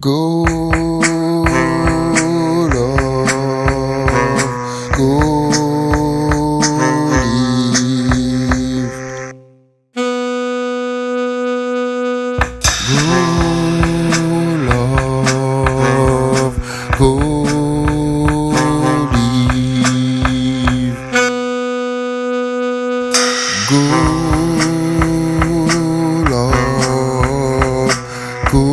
go love, go live, go love, go live, go love, go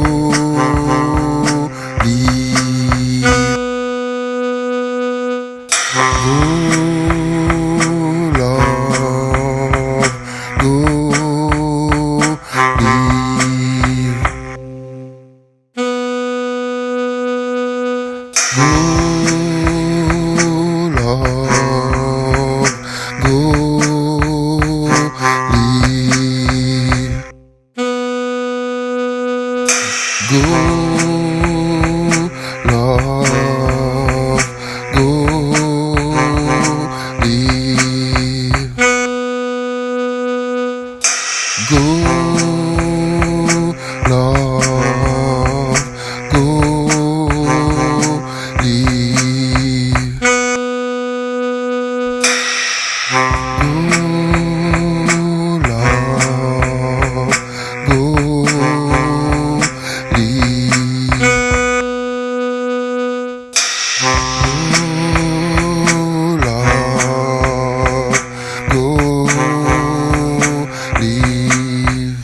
live, go love, go live, go love, go live, go love, go live, go love, go live,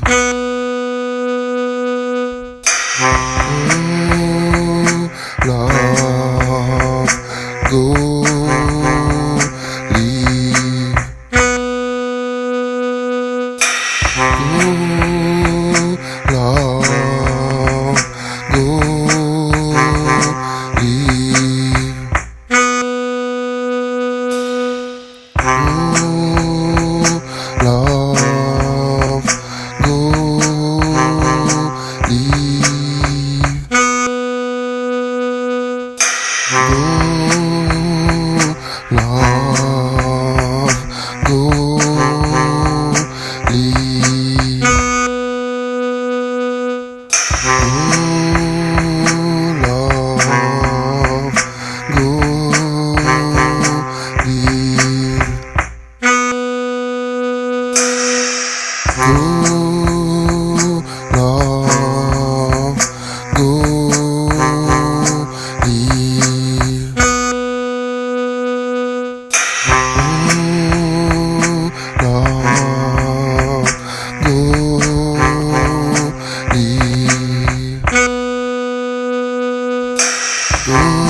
go love, go live, love, go live, love, go live, love, go live, love, go live, love, go live, love, go live, go